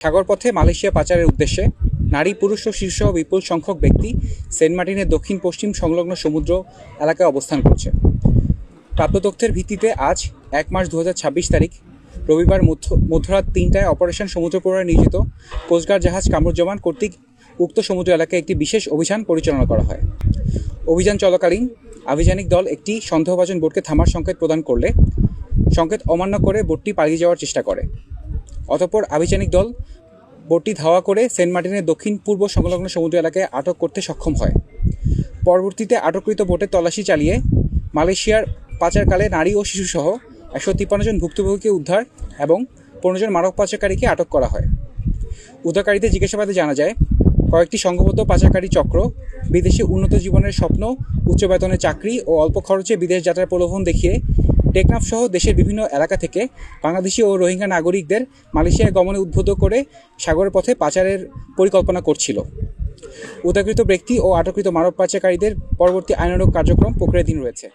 সাগরপথে Malaysia পাচারের উদ্দেশ্যে নারী, পুরুষ ও শিশুসহ বিপুল সংখ্যক ব্যক্তি সেন্ট মার্টিনের দক্ষিণ পশ্চিম সংলগ্ন সমুদ্র এলাকায় অবস্থান করছে। প্রাপ্ত তথ্যের ভিত্তিতে আজ ১ মার্চ ২০২৬ তারিখ রবিবার মধ্যরাত ৩টায় অপারেশন সমুদ্রপ্রহরায় নিয়োজিত কোস্টগার্ড জাহাজ কামরুজ্জামান কর্তৃক উক্ত সমুদ্র এলাকায় একটি বিশেষ অভিযান পরিচালনা করা হয়। অভিযান চলাকালীন আভিযানিক দল একটি সন্দেহভাজন বোটকে থামার সংকেত প্রদান করলে সংকেত অমান্য করে বোটটি পালিয়ে যাওয়ার চেষ্টা করে। অতঃপর আভিযানিক দল বোটটি ধাওয়া করে সেন্ট মার্টিনের দক্ষিণ পূর্ব সংলগ্ন সমুদ্র এলাকায় আটক করতে সক্ষম হয়। পরবর্তীতে আটককৃত বোটের তল্লাশি চালিয়ে মালয়েশিয়ার পাচারকালে নারী ও শিশুসহ ১৫৩ জন ভুক্তভোগীকে উদ্ধার এবং ১৫ জন মানব পাচারকারীকে আটক করা হয়। উদ্ধারকারীদের জিজ্ঞাসাবাদে জানা যায়, কয়েকটি সংঘবদ্ধ পাচারকারী চক্র বিদেশে উন্নত জীবনের স্বপ্ন, উচ্চ বেতনের চাকরি ও অল্প খরচে বিদেশ যাত্রার প্রলোভন দেখিয়ে টেকনাফ সহ দেশের বিভিন্ন এলাকা থেকে বাংলাদেশি ও রোহিঙ্গা নাগরিকদের মালয়েশিয়ায় গমনে উদ্বুদ্ধ করে সাগরের পথে পাচারের পরিকল্পনা করছিল। উদ্ধারকৃত ব্যক্তি ও আটককৃত মানব পাচারকারীদের পরবর্তী আইনানুগ কার্যক্রম প্রক্রিয়াধীন রয়েছে।